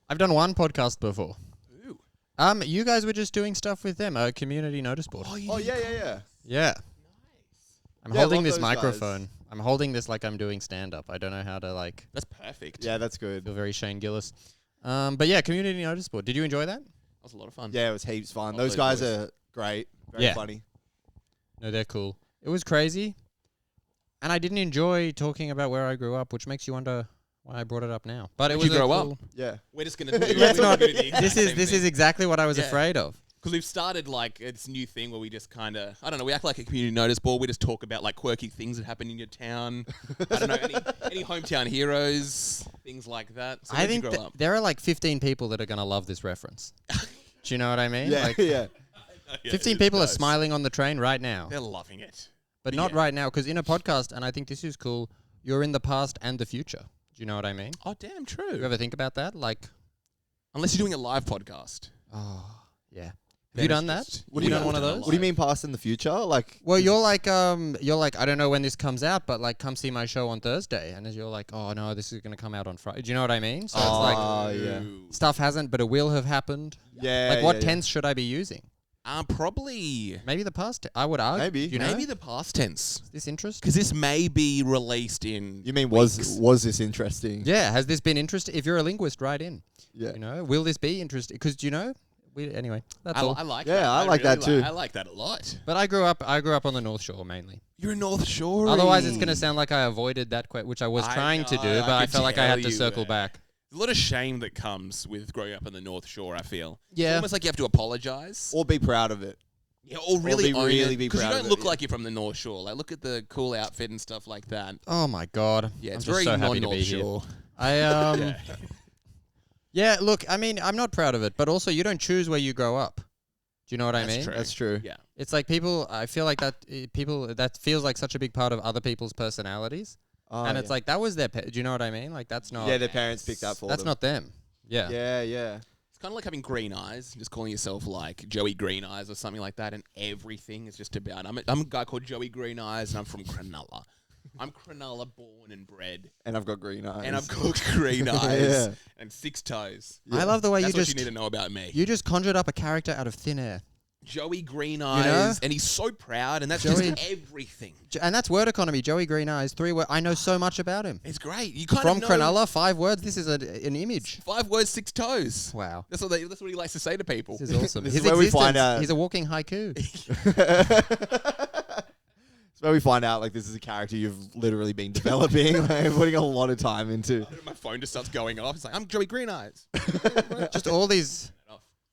I've done one podcast before. Ooh. You guys were just doing stuff with them, a community notice board. Oh, yeah. Yeah. Nice. I'm Yeah, holding love this those microphone. guys. I'm holding this like I'm doing stand-up. I don't know how to like That's perfect. Yeah, that's good. feel very Shane Gillis. But yeah, community notice board. Did you enjoy that? That was a lot of fun. Yeah, it was heaps fun. Love Those those guys boys. are great. Very Yeah. funny. No, they're cool. It was crazy. And I didn't enjoy talking about where I grew up, which makes you wonder why I brought it up now. But it Where'd was you grow cool up? Yeah. We're just going to do Let's not- this This is exactly what I was afraid of. Because we've started like this new thing where we just kind of, I don't know, we act like a community notice board. We just talk about like quirky things that happen in your town. I don't know, any hometown heroes, things like that. So I where'd you think grow up? there are like 15 people that are going to love this reference. Do you know what I mean? Yeah, Like yeah. 15 people are smiling on the train right now. They're loving it. But not right now, because in a podcast, and I think this is cool, you're in the past and the future. Do you know what I mean? Oh, damn You true. ever think about that? Like, Unless you're doing a live podcast. oh, yeah. Have Then you it's done that? just- Have you done one of those? What do you mean past in the future? Like, Well, you're like, I don't know when this comes out, but like, come see my show on Thursday. And you're like, oh no, this is going to come out on Friday. Do you know what I mean? So it's like, oh, yeah. stuff hasn't, but it will have happened. Yeah. Like, what yeah. tense should I be using? Probably Maybe the past. I would argue. Maybe. You know? maybe the past tense. Is this interest? Because this may be released in. You mean weeks. was this interesting? Yeah. Has this been interesting? If you're a linguist, write in. Yeah. You know, will this be interesting? Because you know, anyway, that's all. I like Yeah, that. I like that too. I like that a lot. But I grew up on the North Shore mainly. You're a North Shore. Otherwise, it's going to sound like I avoided that which I was trying to do, but I felt like I had to circle back. There's a lot of shame that comes with growing up on the North Shore, I feel. Yeah. It's almost like you have to apologize. Or be proud of it. Yeah, or really own really it. be Because you proud don't of it, look yeah. like you're from the North Shore. Like, look at the cool outfit and stuff like that. Oh my God. Yeah, I'm it's just very so happy to non-North be here. Shore. I Yeah, look, I mean, I'm not proud of it, but also you don't choose where you grow up. Do you know what I That's mean? true. That's true. Yeah. It's like people, I feel like that feels like such a big part of other people's personalities. Oh, And it's yeah. like, that was their, do you know what I mean? Like, that's not, Yeah, their parents picked that for that's them. not them. Yeah. Yeah, yeah. It's kind of like having green eyes, just calling yourself like Joey Green Eyes or something like that, and everything is just about. I'm a guy called Joey Green Eyes, and I'm from Cronulla. I'm Cronulla born and bred, And I've got green eyes. and I've got green eyes Yeah. and 6 toes. I love the way That's you what just, you need to know about me. you just conjured up a character out of thin air. Joey Green Eyes, know? and he's so proud, and that's Joey- just everything. And that's word economy. Joey Green Eyes, 3 words. I know so much about him. It's great. You kind From of know Cronulla, 5 words. This is an image. 5 words, 6 toes. Wow. That's what he likes to say to people. This is awesome. This His is where we existence, find out- he's a walking haiku. It's where we find out like this is a character you've literally been developing, like, putting a lot of time into. My phone just starts going off. It's like, I'm Joey Green Eyes. Just all these,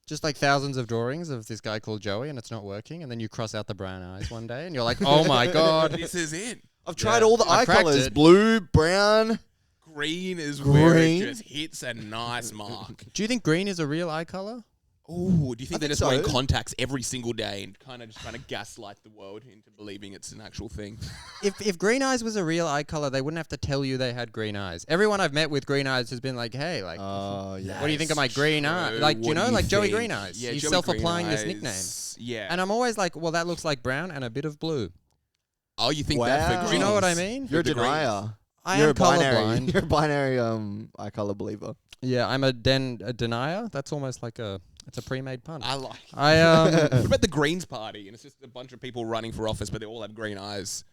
just like thousands of drawings of this guy called Joey, and it's not working. And then you cross out the brown eyes one day, and you're like, oh my God. This is it. I've tried all the I eye cracked colors: it. blue, brown. Green is where it Green? just hits a nice mark. Do you think green is a real eye color? Oh, do you think they're think just wearing so. contacts every single day and kind of just trying to gaslight the world into believing it's an actual thing? If green eyes was a real eye color, they wouldn't have to tell you they had green eyes. Everyone I've met with green eyes has been like, hey, like, Oh, yeah. what do you think of my green eye? Like, do you know, like Joey Green Eyes. Yeah, He's Joey self-applying Green this nickname. Eyes. Yeah. And I'm always like, well, that looks like brown and a bit of blue. Oh, you think that Wow. for Do you know what I greens? mean? You're a The greens. denier. I You're am a binary. colorblind. You're a binary eye color believer. Yeah, I'm a denier. That's almost like it's a pre-made pun. I like it. I What about the Greens Party? And it's just a bunch of people running for office, but they all have green eyes.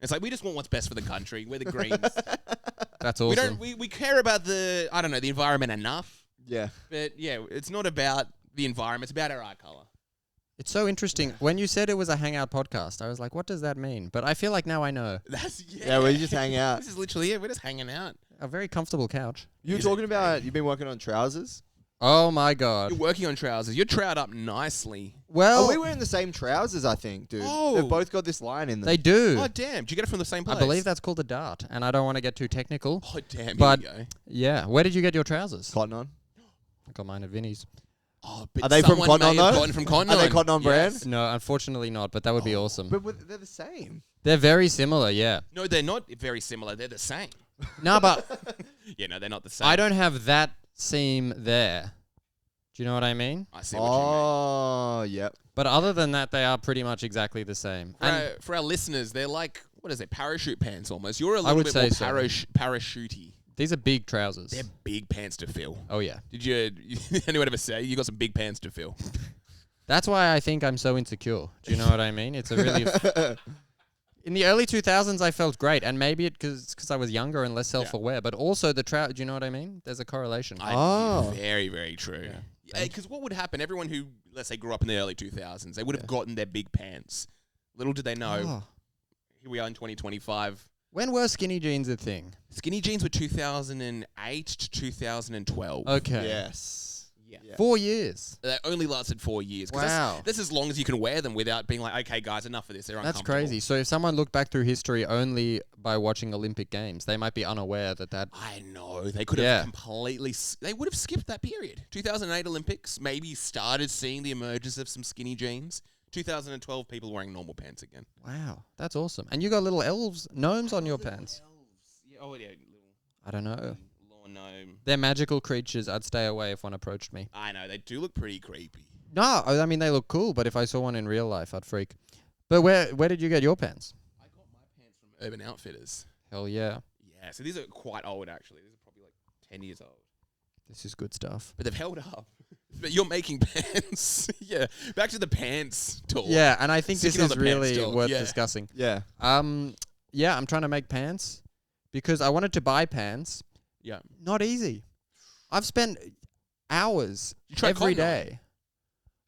It's like, we just want what's best for the country. We're the Greens. that's We awesome. don't. We care about the environment enough. Yeah. But yeah, it's not about the environment. It's about our eye color. It's so interesting. When you said it was a hangout podcast, I was like, what does that mean? But I feel like now I know. That's Yeah, we just hang out. This is literally it. We're just hanging out. A very comfortable couch. You were talking about you've been working on trousers. Oh my God. You're working on trousers. You're trowed up nicely. Well, Oh, we were in the same trousers, I think, dude. Oh. They've both got this line in them. they do. Oh damn! Did you get it from the same place? I believe that's called a dart, and I don't want to get too technical. Oh damn! But- Here we go. Yeah. Where did you get your trousers? Cotton On. I got mine at Vinny's. Oh, but Are they from someone Cotton may On, have though? gotten from Cotton Are they On. Cotton On brand? Yes. No, unfortunately not, but that would be awesome. But they're the same. They're very similar, yeah. No, they're not very similar. They're the same. No, but Yeah, no, they're not the same. I don't have that seam there. Do you know what I mean? I see what you Oh, yep. But other than that, they are pretty much exactly the same. mean. And For our listeners, they're like, what is it, parachute pants almost. You're a I little would bit say more so. parachutey. These are big trousers. They're big pants to fill. Oh yeah. Did anyone ever say you got some big pants to fill? That's why I think I'm so insecure. Do you know what I mean? It's a really... In the early 2000s, I felt great, and maybe it because I was younger and less self-aware, but also the do you know what I mean? There's a correlation. Very, very true. Because what would happen? Everyone who, let's say, grew up in the early 2000s, they would have gotten their big pants. Little did they know. Here we are in 2025. When were skinny jeans a thing? Skinny jeans were 2008 to 2012. Okay. Yes. Yeah. 4 years. They only lasted 4 years. Wow. That's as long as you can wear them without being like, okay, guys, enough of this. They're That's uncomfortable. crazy. So if someone looked back through history only by watching Olympic Games, they might be unaware that... I know. They could have completely... They would have skipped that period. 2008 Olympics, maybe started seeing the emergence of some skinny jeans. 2012, people wearing normal pants again. Wow. That's awesome. And you got little gnomes on your pants. Yeah, little... I don't know. Lawn gnome. They're magical creatures. I'd stay away if one approached me. I know. They do look pretty creepy. No, I mean, they look cool, but if I saw one in real life, I'd freak. But where did you get your pants? I got my pants from Urban Outfitters. Hell yeah. Yeah, so these are quite old, actually. These are probably like 10 years old. This is good stuff. But they've held up. But you're making pants. Yeah. Back to the pants talk. Yeah, and I think Sticking this on is the pants really talk, worth yeah. discussing. Yeah. Yeah, I'm trying to make pants because I wanted to buy pants. Yeah. Not easy. I've spent hours You tried every cotton on? day.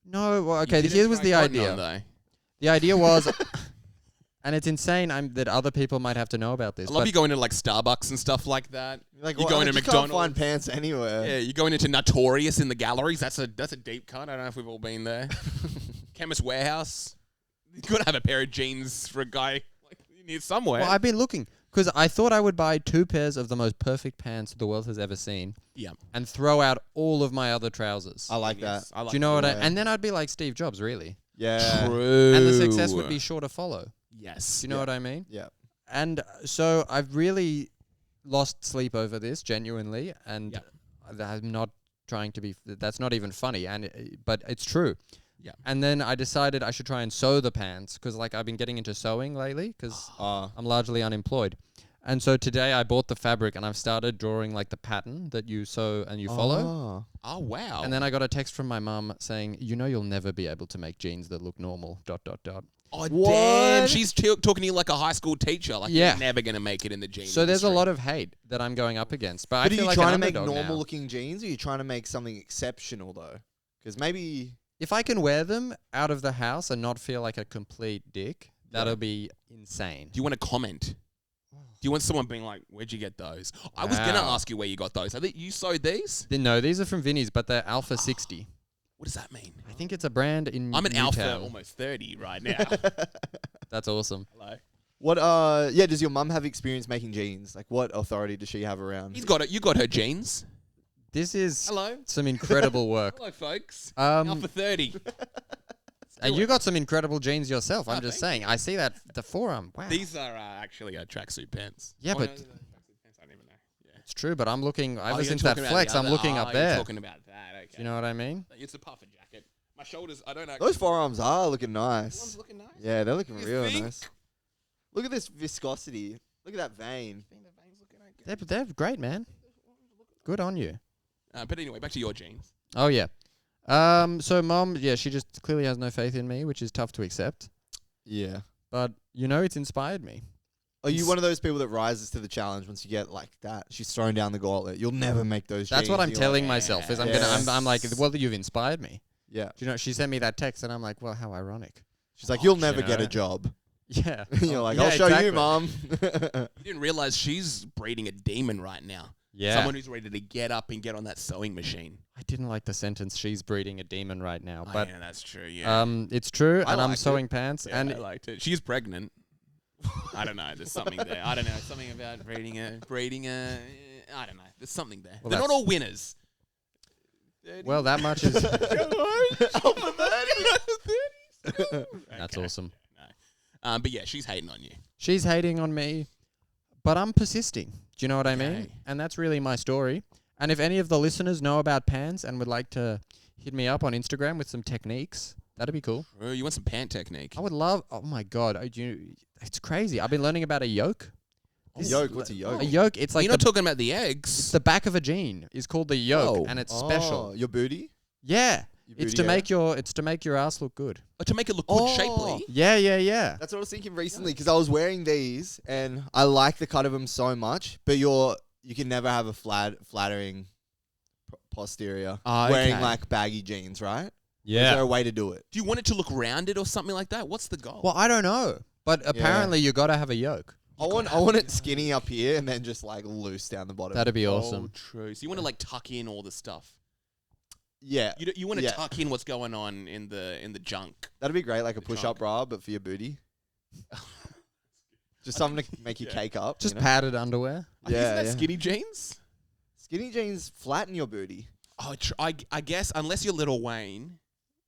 No, well, okay, You didn't here was try the cotton idea. on, though. The idea was, and it's insane that other people might have to know about this. I love but you going to like Starbucks and stuff like that. Like, You go into just McDonald's. can't find pants anywhere. Yeah, you're going into Notorious in the galleries. That's a deep cut. I don't know if we've all been there. Chemist Warehouse. You gotta have a pair of jeans for a guy. Like you need somewhere. Well, I've been looking because I thought I would buy 2 pairs of the most perfect pants the world has ever seen. Yeah. And throw out all of my other trousers. I like that. I like Do you know what that. and then I'd be like Steve Jobs, really. Yeah. True. And the success would be sure to follow. Yes. Do you know what I mean? Yeah. And so I've really lost sleep over this, genuinely, and I'm not trying to be. That's not even funny, but it's true. Yeah. And then I decided I should try and sew the pants because, like, I've been getting into sewing lately because I'm largely unemployed. And so today I bought the fabric and I've started drawing like the pattern that you sew and you follow. Oh wow. And then I got a text from my mum saying, you'll never be able to make jeans that look normal. ... Oh What? damn! She's talking to you like a high school teacher. Like Yeah. you're never gonna make it in the jeans. So there's a industry. lot of hate that I'm going up against. But I But are feel you like trying an to make underdog normal now. looking jeans, or are you trying to make something exceptional though? Because maybe If I can wear them out of the house and not feel like a complete dick, that'll be insane. Do you want to comment? Do you want someone being like, "Where'd you get those?" I was gonna Wow. ask you where you got those. You sewed these? No, these are from Vinnie's, but they're Alpha 60. What does that mean? I think it's a brand in I'm an Newtown. alpha, almost 30 right now. That's awesome. Hello. what? Yeah. Does your mum have experience making jeans? Like, what authority does she have around? He's got it. You got her jeans. This is Hello. some incredible work. Hello, folks. Alpha 30. And you got some incredible jeans yourself. I'm Oh, just thank saying. I see that the forearm. Wow. These are actually tracksuit pants. Yeah, but- no, tracksuit pants, I don't even know. Yeah. It's true, but I'm looking. Ever you're since that talking about flex, the I'm other- looking up You're there. talking about that. Okay. Do you know what I mean? It's a puffer jacket. My shoulders. I don't actually. Those forearms are looking One's nice. looking nice. Yeah, they're looking You real think? nice. Look at this viscosity. Look at that vein. I think the veins looking okay. They're great, man. Good on you. But anyway, back to your jeans. Oh yeah. So mom, she just clearly has no faith in me, which is tough to accept. Yeah. But it's inspired me. Are you one of those people that rises to the challenge once you get like that? She's thrown down the gauntlet. You'll never make those. That's jeans. what I'm You're telling like, myself. Is I'm Yes. like, well, you've inspired me. yeah. Do you know? She sent me that text, and I'm like, well, how ironic. She's like, you'll never you get know. a job. Yeah. You're like, Yeah, I'll show exactly. you, mom. You didn't realize she's breeding a demon right now. Yeah. Someone who's ready to get up and get on that sewing machine. I didn't like the sentence. She's breeding a demon right now, but yeah, that's true. Yeah. it's true, I and I'm liked it. sewing pants, Yeah, and I liked it. She's pregnant. I don't know. There's something there. I don't know. Something about breeding a. I don't know. There's something there. Well, They're not that's- all winners. well, that much is Alpha 30. that's awesome. No. But yeah, she's hating on you. She's hating on me, but I'm persisting. Do you know what I mean? Okay. And that's really my story. And if any of the listeners know about pants and would like to hit me up on Instagram with some techniques, that'd be cool. Oh, you want some pant technique? I would love. Oh my god, it's crazy. I've been learning about a yoke. Yoke. What's a yoke? A yoke. It's like You're not talking about the eggs. it's the back of a jean. Is called the yoke, Oh. and it's special. Your booty. Yeah, Your it's booty to area? make your ass look good. To make it look good, shapely. Yeah. That's what I was thinking recently because I was wearing these and I like the cut of them so much, but you can never have a flattering posterior wearing okay. like baggy jeans, right? Is Yeah. there a way to do it? Do you want it to look rounded or something like that? What's the goal? Well, I don't know, but apparently you got to have a yoke. I want it skinny up here and then just like loose down the bottom. That'd be Oh, awesome. true. So you want to like tuck in all the stuff. Yeah, You want to Yeah. tuck in what's going on in the junk. that'd be great, like a The push-up trunk. bra, but for your booty. Just something to make your cake up. Just you know? padded underwear. Isn't Yeah, that yeah. skinny jeans? Skinny jeans flatten your booty. Oh, I guess unless you're Lil Wayne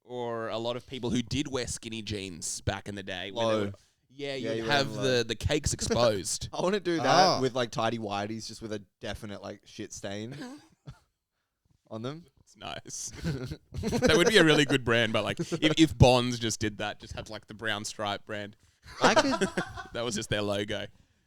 or a lot of people who did wear skinny jeans back in the day. when they Low. were- Yeah, Yeah, you you have wear them the cakes exposed. I want to do that Oh. with like tidy whities, just with a definite like shit stain on them. It's nice. That would be a really good brand, but like if Bonds just did that, just had like the brown stripe brand. I could That was just their logo.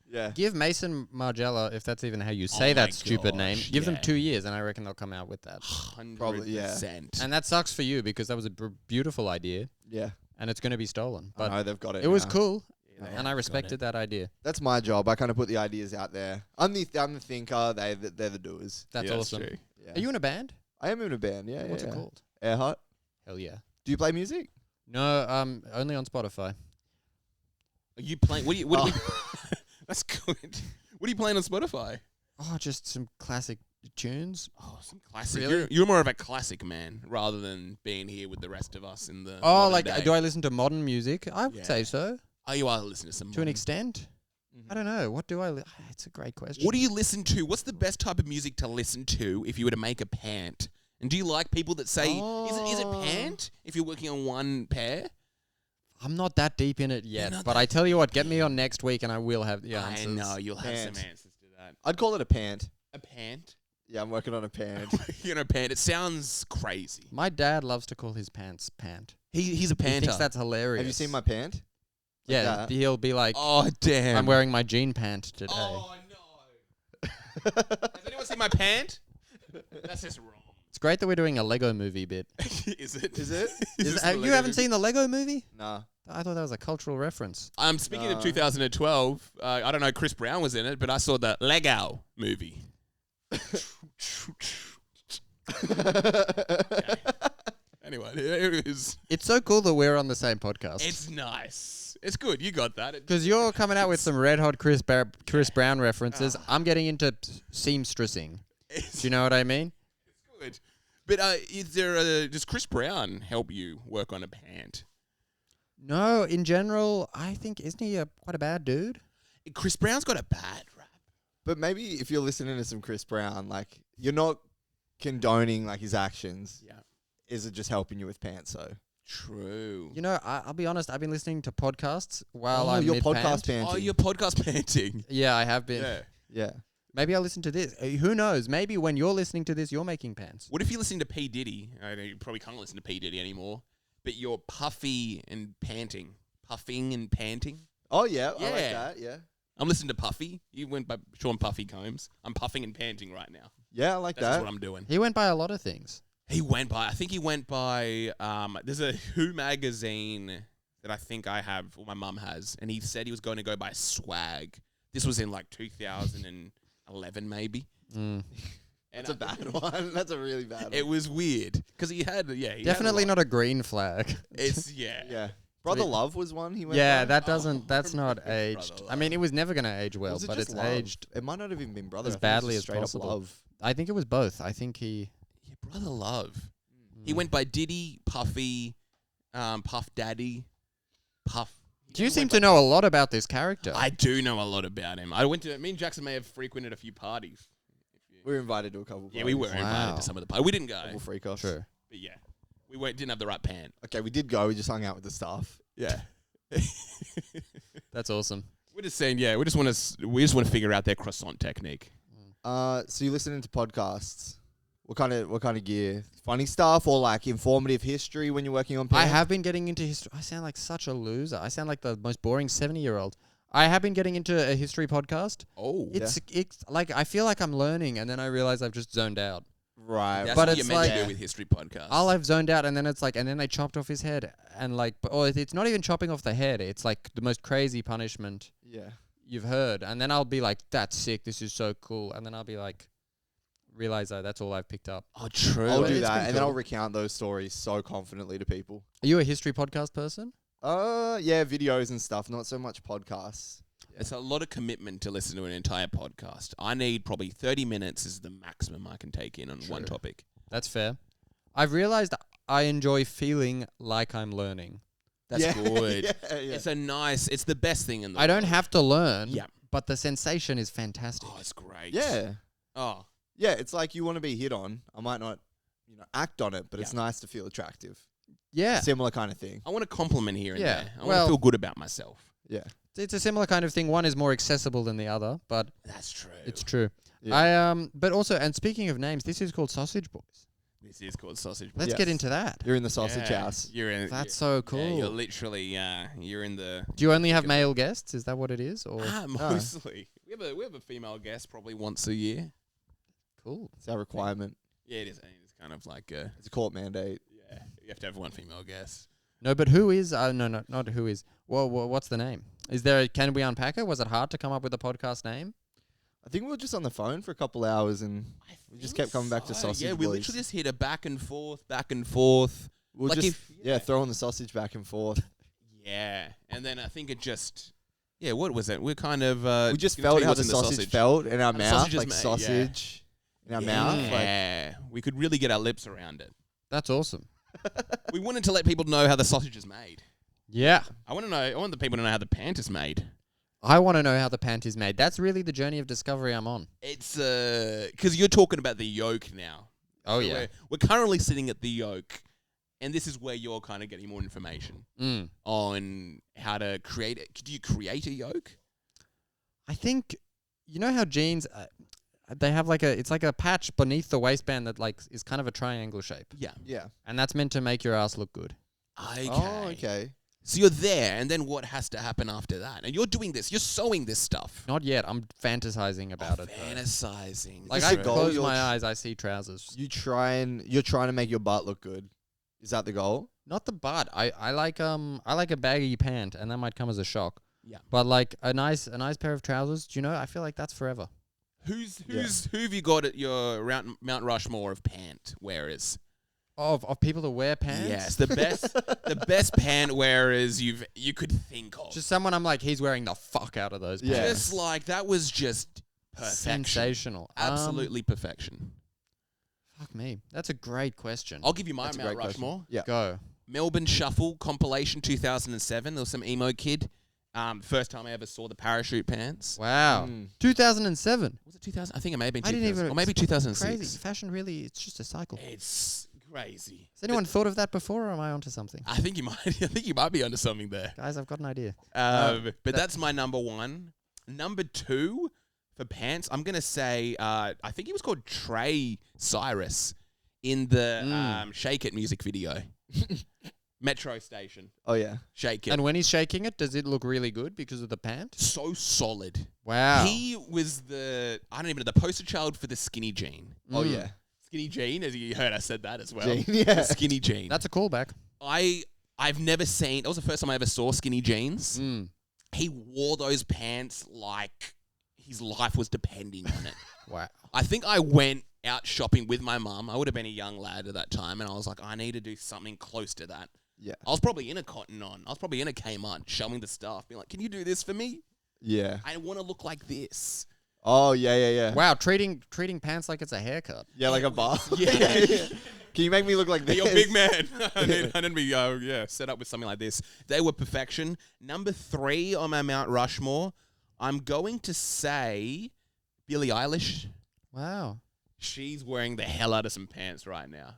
Yeah. give Mason Margiela, if that's even how you say my that stupid name, gosh, give them yeah. 2 years, and I reckon they'll come out with that. 100%. Probably, yeah. And that sucks for you because that was a beautiful idea, Yeah. and it's going to be stolen. But But they've got it. it was now. cool, Yeah, and I got respected it. that idea. That's my job. I kind of put the ideas out there. I'm the thinker. They're the doers. That's Yeah, awesome. true. Yeah. Are you in a band? I am in a band. Yeah. What's yeah. it called? Airhut. Hell yeah. Do you play music? No, only on Spotify. Are you playing? What do you? That's good. What are you playing on Spotify? Oh, just some classic tunes. Oh, some classic. Really? You're more of a classic man rather than being here with the rest of us in the. Oh, modern like, day. do I listen to modern music? I would Yeah. say so, Oh, you are listening to some. to an modern- extent. I don't know. What do I? It's a great question. What do you listen to? What's the best type of music to listen to if you were to make a pant? And do you like people that say, is it pant if you're working on one pair? I'm not that deep in it yet, not but that I tell you what, get me on next week and I will have the answers. I know, you'll have Pant. some answers to that. I'd call it a pant. A pant? Yeah, I'm working on a pant. You know, pant. It sounds crazy. My dad loves to call his pants pant. He's a He panter. thinks that's hilarious. Have you seen my pant? Yeah, that? he'll be like, Oh, damn. I'm wearing my jean pant today. Oh, no. Has anyone seen my pant? That's just wrong. It's great that we're doing a Lego movie bit. Is it? Is it? You haven't seen the Lego movie? Nah. I thought that was a cultural reference. Speaking of 2012, I don't know, Chris Brown was in it, but I saw the Lego movie. Anyway, it was. It's so cool that we're on the same podcast. It's nice. It's good. You got that. Because you're coming out with some red hot Chris Brown references. I'm getting into seamstressing. Do you know what I mean? It's good. But does Chris Brown help you work on a pant? No, in general, I think, isn't he quite a bad dude? Chris Brown's got a bad rap. But maybe if you're listening to some Chris Brown, like you're not condoning like his actions. Yeah. Is it just helping you with pants? So. True. You know, I'll be honest, I've been listening to podcasts while I'm your mid-pant. podcast panting. Oh, your podcast panting. Yeah, I have been. Yeah. Yeah. Maybe I'll listen to this. Who knows? Maybe when you're listening to this, you're making pants. What if you listen to P. Diddy? I know you probably can't listen to P. Diddy anymore, but you're puffy and panting. Puffing and panting. Oh yeah. I like Yeah. that. Yeah. I'm listening to Puffy. You went by Sean Puffy Combs. I'm puffing and panting right now. Yeah, I like That's that. what I'm doing. He went by a lot of things. I think he went by, there's a Who magazine that I think I have, or my mum has, and he said he was going to go by Swag. This was in like 2011 maybe. Mm. And That's a bad one. That's a really bad one. It was weird, because he had, he had Definitely a lot. not a green flag. It's, yeah. Yeah. Brother Love was one he went Yeah, by. that doesn't. That's not Brother aged. I Love. mean, it was never going to age well, Was it but just it's love? aged It might not have even been brother. as I think it was badly just as straight up possible. love. I think it was both. I think he. Yeah, Brother Love. He went by Diddy, Puffy, Puff Daddy, Puff. You seem to know a lot about this character. I do know a lot about him. Me and Jackson may have frequented a few parties. We were invited to a couple. Yeah, we were parties. invited Wow. to some of the parties. We didn't go, Couple freak offs. True. but yeah, didn't have the right pant. Okay, we did go. We just hung out with the staff. Yeah. That's awesome. We're just saying, we just want to figure out their croissant technique. So you listening to podcasts? What kind of gear? Funny stuff or like informative history when you're working on pants? I have been getting into history. I sound like such a loser. I sound like the most boring 70-year-old. I have been getting into a history podcast. Oh, It's like I feel like I'm learning, and then I realize I've just zoned out. Right. that's but what it's you're meant to like- do with history podcasts. I've zoned out, and then it's like, and then they chopped off his head, and like, or it's not even chopping off the head. It's like the most crazy punishment Yeah. you've heard, and then I'll be like, "That's sick. This is so cool," and then I'll be like, realize that's all I've picked up. Oh, true. I'll But do it's that, been and then cool. I'll recount those stories so confidently to people. Are you a history podcast person? Yeah, videos and stuff, not so much podcasts. It's a lot of commitment to listen to an entire podcast. I need probably 30 minutes is the maximum I can take in on one True. topic. That's fair. I've realized I enjoy feeling like I'm learning. That's Yeah, good. yeah. It's the best thing in the I don't world. have to learn, Yeah. but the sensation is fantastic. Oh, it's great. Yeah. Oh, Yeah, it's like you want to be hit on. I might not, act on it, but it's nice to feel attractive. Yeah. Similar kind of thing. I want a compliment here and Yeah, there. I want well- to feel good about myself. Yeah. It's a similar kind of thing. One is more accessible than the other, but That's true. it's true. Yeah. But also, and speaking of names, this is called Sausage Boys. This is called Sausage. Let's Yes. get into that. You're in the sausage Yeah, house. You're in. That's so cool. Yeah, you're literally. You're in the. Do you only have male guests? Is that what it is? Or Mostly. We have a female guest probably once a year. cool. It's our requirement. Yeah, it is. It's kind of like It's a court mandate. yeah. You have to have one female guest. No, but who is? No, not who is. Well, what's the name? Is there? Can we unpack it? Was it hard to come up with a podcast name? I think we were just on the phone for a couple hours and we just kept coming back to Sausage Yeah, we Boys. literally just hit a back and forth. we'll like just if- throwing the sausage back and forth. Yeah, and then I think it just. Yeah, what was it? We're kind of. We just gonna tell felt you how what's the in sausage felt in our the mouth, sausage is like made, yeah. sausage in our mouth. Like, Yeah, we could really get our lips around it. That's awesome. We wanted to let people know how the sausage is made. Yeah. I want the people to know how the pant is made. I want to know how the pant is made. That's really the journey of discovery I'm on. It's because you're talking about the yoke now. Oh, So yeah. we're currently sitting at the yoke, and this is where you're kind of getting more information on how to create it. Do you create a yoke? I think, you know how jeans, they have it's like a patch beneath the waistband that is kind of a triangle shape. Yeah. yeah. And that's meant to make your ass look good. Okay. Oh, okay. So you're there, and then what has to happen after that? And you're doing this. You're sewing this stuff. Not yet. I'm fantasizing about it. though. Fantasizing. Like Just I the goal, close you're my tr- eyes, I see trousers. You're trying to make your butt look good. Is that the goal? Not the butt. I like a baggy pant, and that might come as a shock. Yeah. But like a nice pair of trousers. Do you know? I feel like that's forever. Who have you got at your Mount Rushmore of pant wearers? Of people that wear pants. Yes, the best pant wearers you could think of. Just someone I'm like, he's wearing the fuck out of those pants. Yeah. Just like that was just perfection. Sensational. Absolutely perfection. Fuck me. That's a great question. I'll give you my That's a Mount great question. Rushmore. Yeah. Go. Melbourne Shuffle compilation 2007. There was some emo kid. First time I ever saw the parachute pants. Wow. Mm. 2007. Was it 2000? I think it may have been I 2000. didn't even- Or maybe 2006. Crazy. Fashion really, it's just a cycle. It's crazy. Has anyone thought of that before, or am I onto something? I think you might. I think you might be onto something there. Guys, I've got an idea. But that's my number one. Number two for pants, I'm gonna say I think he was called Trey Cyrus in the Shake It music video. Metro Station. Oh yeah. Shake It. And when he's shaking it, does it look really good because of the pant? So solid. Wow. He was the poster child for the skinny jean. Oh yeah. Skinny jean, as you heard, I said that as well. Jean, yeah. The skinny jean. That's a callback. I've never seen. That was the first time I ever saw skinny jeans. Mm. He wore those pants like his life was depending on it. Wow. I think I went out shopping with my mum. I would have been a young lad at that time, and I was like, I need to do something close to that. Yeah. I was probably in a Cotton On. I was probably in a Kmart showing the staff, being like, can you do this for me? Yeah. I want to look like this. Oh yeah. Wow, treating pants like it's a haircut. Yeah, like a bar. Yeah. Can you make me look like this? You're a big man. I need to be set up with something like this. They were perfection. Number 3 on my Mount Rushmore, I'm going to say Billy Eilish. Wow. She's wearing the hell out of some pants right now.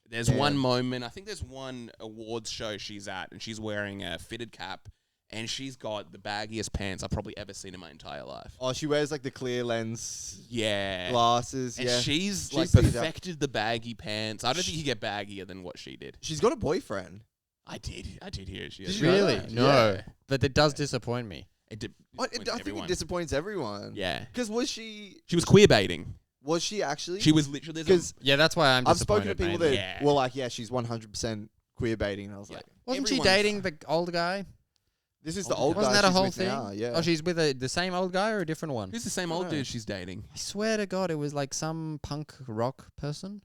There's Yeah. one moment, I think there's one awards show she's at, and she's wearing a fitted cap, and she's got the baggiest pants I've probably ever seen in my entire life. Oh, she wears like the clear lens Yeah. glasses. And Yeah. she's She like sees that. perfected the baggy pants. I don't think you get baggier than what she did. She's got a boyfriend. I did hear she Did has you know Really? that? No. Yeah. But it does disappoint me. It I think it disappoints everyone. Yeah. Because was she queerbaiting. Was she actually? She was literally... Because Yeah, that's why I'm I've spoken disappointed. to people mainly. that were like, yeah, she's 100% queer baiting. And I was like, Wasn't she everyone's- dating the old guy? this is the old Wasn't guy that a she's whole with thing? now, yeah. Oh, she's with the same old guy or a different one? Who's the same old No. dude she's dating? I swear to God, it was like some punk rock person.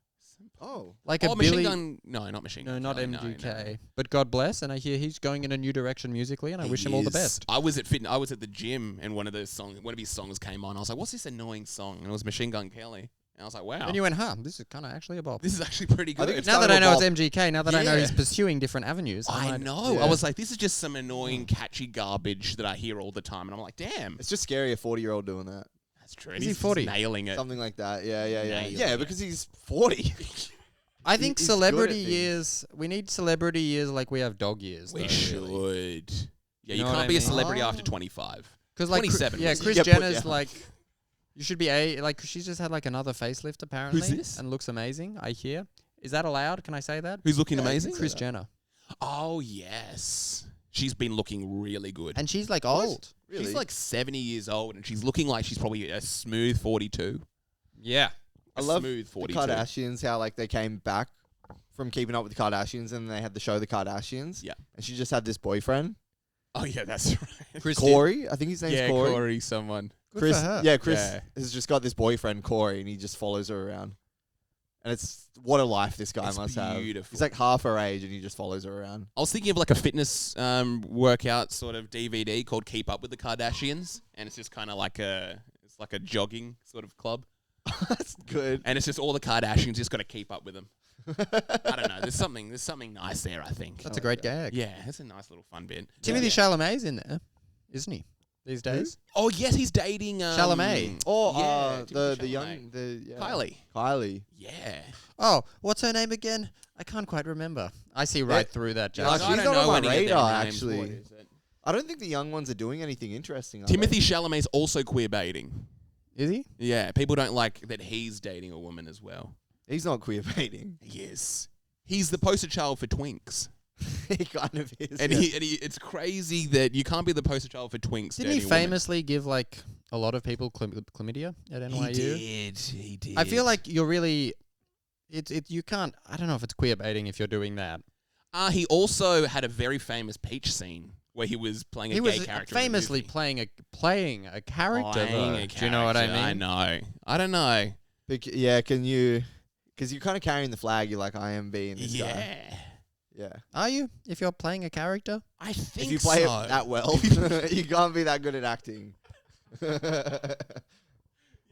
Oh. Like a Machine Billy... Gun... No, not Machine No, Gun. not Kelly, MGK. No. But God bless, and I hear he's going in a new direction musically, and I wish him all the best. I was at the gym, and one of his songs came on. I was like, "What's this annoying song?" And it was Machine Gun Kelly. And I was like, "Wow, And you went, this is kind of actually a bop. this is actually pretty I good." think it's Now kind that of I a know bop. it's MGK, now that I know Yeah. he's pursuing different avenues, I might- know. Yeah. I was like, "This is just some annoying, catchy garbage that I hear all the time," and I'm like, "Damn, It's just scary a 40-year-old doing that. that's true." Is And he he's just 40? nailing it. Something like that. Yeah. Nailing Yeah, it. because he's 40. I think he's good at celebrity things. years, we need celebrity years like we have dog years. We though, should. really. Yeah, You you know what can't I be a mean? celebrity Oh. after 25. Because like, 27 yeah, was it? Kris You get put Jenner's down. like, you should be like, she's just had like another facelift apparently. this? And looks amazing, I hear. Is that allowed? Can I say that? Who's looking Yeah, amazing? you Kris that. Jenner. Oh yes, she's been looking really good. And she's like old. Really? She's like 70 years old, and she's looking like she's probably a smooth 42. Yeah. I love smooth the 42. Kardashians, how like they came back from Keeping Up with the Kardashians and they had the show The Kardashians. Yeah. And she just had this boyfriend, Oh yeah, that's right. Chris Corey. I think his name's yeah, Corey. Khoury, someone. Good Chris, for her. yeah, Chris Yeah. has just got this boyfriend Corey, and he just follows her around. And it's what a life this guy It's must have. beautiful. He's like half her age, and he just follows her around. I was thinking of like a fitness workout sort of DVD called Keep Up with the Kardashians, and it's just kind of like a jogging sort of club, That's good. and it's just all the Kardashians just got to keep up with them. I don't know. There's something nice there. I think. That's a great gag. Yeah, it's a nice little fun bit. Timothy yeah. Chalamet's in there, isn't he? These days? Oh yes, he's dating Chalamet. Oh, yeah, the Timothy young Chalamet. yeah. Kylie. Kylie. Yeah. Oh, what's her name again? I can't quite remember. I see right through that. Yeah, Just she's not on my any of their radar, names. actually. What is it? I don't think the young ones are doing anything interesting. Are Timothy Chalamet's also queerbaiting. is he? Yeah, people don't like that he's dating a woman as well. they? He's not queer baiting. Yes. He's the poster child for twinks. He kind of is. And yeah. he it's crazy that you can't be the poster child for twinks. Didn't he dating a woman. famously give like a lot of people chlamydia at NYU? He did. I feel like you're really, you can't. I don't know if it's queer baiting if you're doing that. He also had a very famous Peach scene where he was playing a He gay was character. in the famously movie. playing a character. Playing though. a Do you know what I mean? character. I know. I don't know. Yeah, can you? Because you're kind of carrying the flag. You're like, I am being this guy. Yeah. Yeah. Are you? If you're playing a character? I think If you play so. it that well, you can't be that good at acting.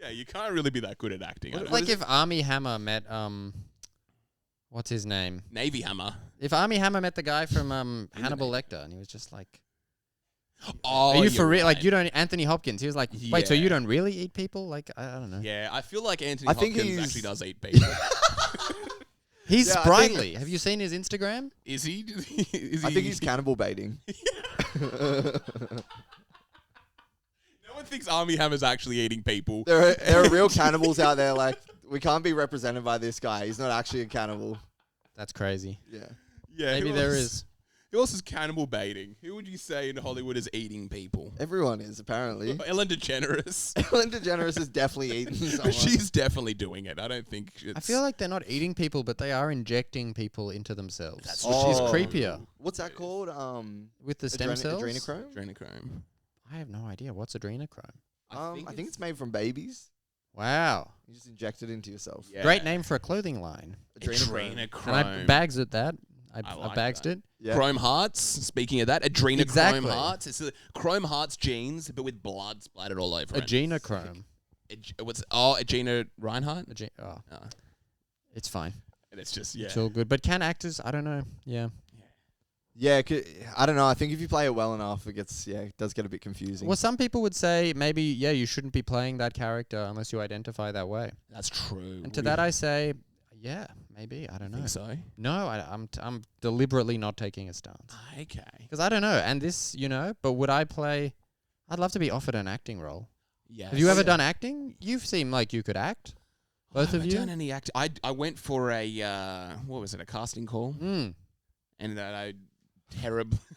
Yeah, you can't really be that good at acting. I don't Like is if Army Hammer met what's his name? Navy Hammer. If Army Hammer met the guy from Hannibal Lecter, and he was just like, Oh, "Are you for you're real? Like right. you don't?" Anthony Hopkins. He was like, "Wait, so Yeah. you don't really eat people?" Like I don't know. Yeah, I feel like Anthony I think Hopkins he's- actually does eat people. He's Yeah, I think- sprightly. Have you seen his Instagram? Is he? Is I he? think he's cannibal baiting. No one thinks Army Hammer's actually eating people. There are real cannibals out there. Like we can't be represented by this guy. He's not actually a cannibal. That's crazy. Yeah. Yeah, Maybe who there else- is. Who else is cannibal baiting? Who would you say in Hollywood is eating people? Everyone is apparently. Ellen DeGeneres. Ellen DeGeneres is definitely eating someone. She's definitely doing it. I don't think it's... I feel like they're not eating people, but they are injecting people into themselves. That's which is Oh. creepier. What's that called? With the stem cells? Adrenochrome. adrenochrome. I have no idea. What's adrenochrome? I think it's made from babies. Wow. You just inject it into yourself. Yeah. Great name for a clothing line. Adrenochrome. And I bags at that. I like bags that. it. Yeah. Chrome hearts. Speaking of that, adrenochrome Exactly. hearts. It's the chrome hearts genes, but with blood splattered all over it. Adrenochrome. Gina Reinhardt? Oh, Oh. it's fine. And it's just, yeah. It's all good. But can actors? I don't know. Yeah. Yeah, I don't know. I think if you play it well enough, it does get a bit confusing. Well, some people would say maybe, yeah, you shouldn't be playing that character unless you identify that way. That's true. And to that I say, yeah, maybe. I don't know. think so. No, I'm deliberately not taking a stance. Okay. Because I don't know. And this, but would I play... I'd love to be offered an acting role. Yeah. Have you ever done acting? You seem like you could act. Both of you? I've done any act. I went for a, what was it, a casting call? Mm. And that I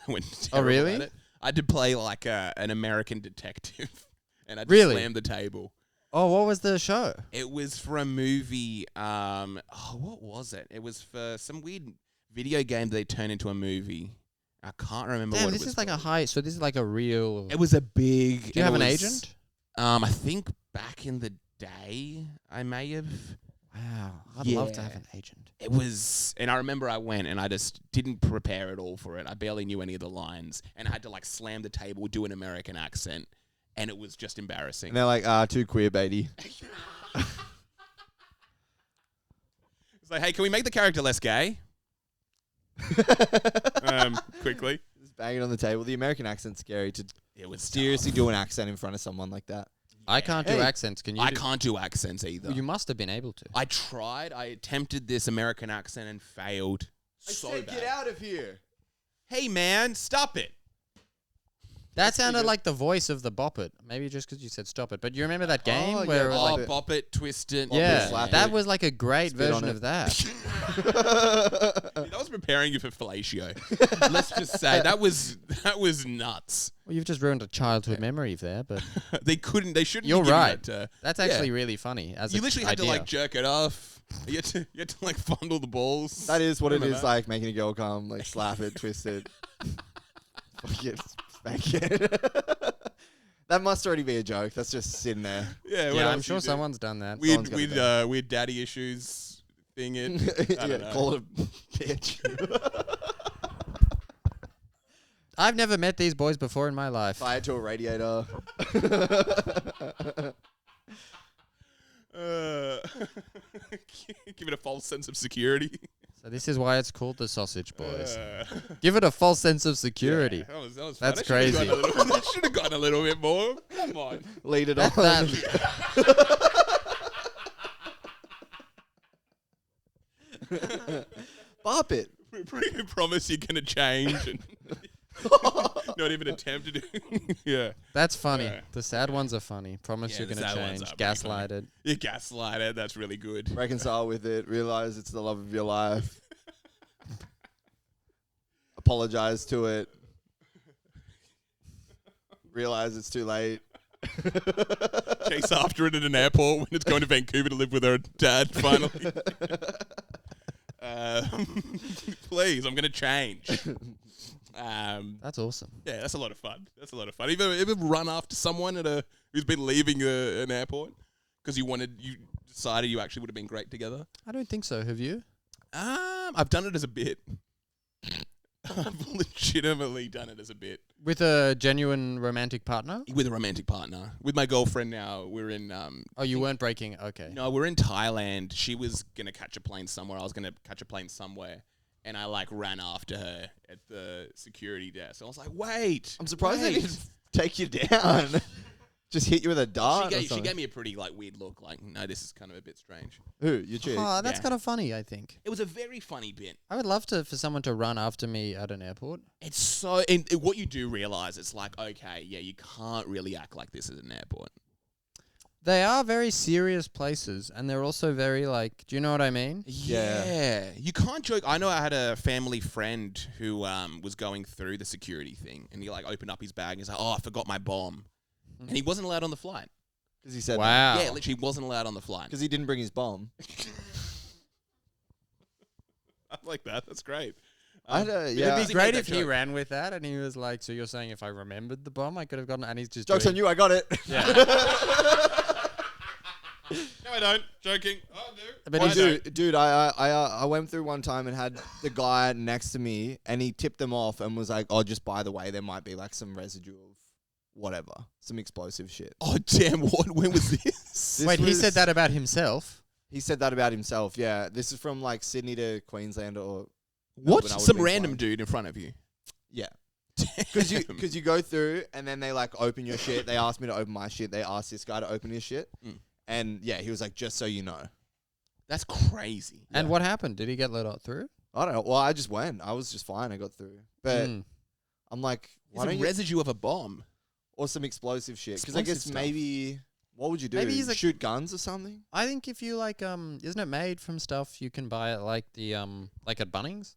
went Oh, terrible really? at it. I had to play like an American detective, and I Really? slammed the table. Oh, what was the show? It was for a movie. What was it? It was for some weird video game that they turned into a movie. I can't remember Damn, what this it was is like a called. high. So this is like a real. It was a big. Do you have an it was- agent? I think back in the day, I may have. Wow, I'd love to have Yeah. an agent. It was, and I remember I went and I just didn't prepare at all for it. I barely knew any of the lines, and I had to like slam the table, do an American accent, and it was just embarrassing. And they're like, too queerbaity. It's like, hey, can we make the character less gay? Quickly. Just bang it on the table. The American accent's scary to It was seriously tough. do an accent in front of someone like that. I can't do Hey. accents. Can you? I do- can't do accents either. Well, you must have been able to. I tried. I attempted this American accent and failed so bad. get out of here. Hey, man, stop it. That sounded good. like the voice of the Bop It. Maybe just because you said stop it. But you remember that game yeah, where, Bop Oh, it. bop it, twist it. yeah, slap that it, was like a great spit on version it. of that. Dude, I was preparing you for fellatio. Let's just say that was nuts. Well, you've just ruined a childhood memory there, but They shouldn't. You're be giving right. that to- that's Yeah. actually really funny. As You a literally had to idea. like jerk it off. You had to like fondle the balls. That is what it Remember is that? like, making a girl come, like slap it, twist it, fuck it, spank it. That must already be a joke. That's just sitting there. Yeah, what Yeah, I'm else sure you do? someone's done that. Weird, someone's gotta weird daddy issues thing. I Yeah, don't know. call it a bitch. I've never met these boys before in my life. Tie it to a radiator. Give it a false sense of security. So this is why it's called the Sausage Boys. Uh, Give it a false sense of security. yeah, that was That's fun. crazy. That should have gotten a little bit more. Come on. Lead it That- on. Bop it. We promise you're gonna change and not even attempt to do. Yeah, That's funny. Yeah. The sad ones are funny. Promise Yeah, you're the going to sad ones change. are pretty funny. Gaslighted. you gaslighted. That's really good. Reconcile with it. Realize it's the love of your life. Apologize to it. Realize it's too late. Chase after it at an airport when it's going to Vancouver to live with her dad. Finally, please, I'm gonna change. That's awesome. Yeah, that's a lot of fun. That's a lot of fun. Have you ever run after someone who's been leaving an airport because you decided you actually would have been great together? I don't think so. Have you? I've done it as a bit. I've legitimately done it as a bit With a genuine romantic partner? with a romantic partner. With my girlfriend now, we're in. Oh, you weren't breaking. Okay. No, we're in Thailand. She was gonna catch a plane somewhere. I was gonna catch a plane somewhere, and I like ran after her at the security desk. I was like, "Wait!" I'm surprised they wait." didn't take you down. Just hit you with a dart. She gave me a pretty like weird look. Like, no, this is kind of a bit strange. Who? Your chick? Oh, that's Yeah. kind of funny, I think. It was a very funny bit. I would love for someone to run after me at an airport. It's so, and what you do realize, it's like, okay, yeah, you can't really act like this at an airport. They are very serious places, and they're also very like. Do you know what I mean? Yeah. You can't joke. I know I had a family friend who was going through the security thing, and he like opened up his bag and he's like, "Oh, I forgot my bomb," and he wasn't allowed on the flight. Because he said, Wow. Yeah, literally wasn't allowed on the flight. because he didn't bring his bomb. I like that. That's great. I had a, It'd yeah. be He great made if that he joke. ran with that, and he was like, "So you're saying if I remembered the bomb, I could have gotten?" And he's just Joke's on doing, you, I got it. Yeah. No, I don't. Joking. Oh, no. But Well, he's- dude, I went through one time and had the guy next to me, and he tipped them off and was like, "Oh, just by the way, there might be like some residue of whatever, some explosive shit." Oh, damn. What? When was this? This Wait, he was- said that about himself. He said that about himself. Yeah, this is from like Sydney to Queensland or What? Melbourne, I would've Some been random fine. dude in front of you. Yeah, Because because you go through and then they like open your shit. They asked me to open my shit. They asked this guy to open his shit, and yeah, he was like, "Just so you know." That's crazy. And what happened? Did he get let out through? I don't know. Well, I just went. I was just fine. I got through, but Mm. I'm like, why It's a don't you residue of a bomb. or some explosive shit? Because I guess Explosive stuff. maybe what would you do? Maybe he's like- shoot guns or something? I think if you like, isn't it made from stuff you can buy at like the like at Bunnings?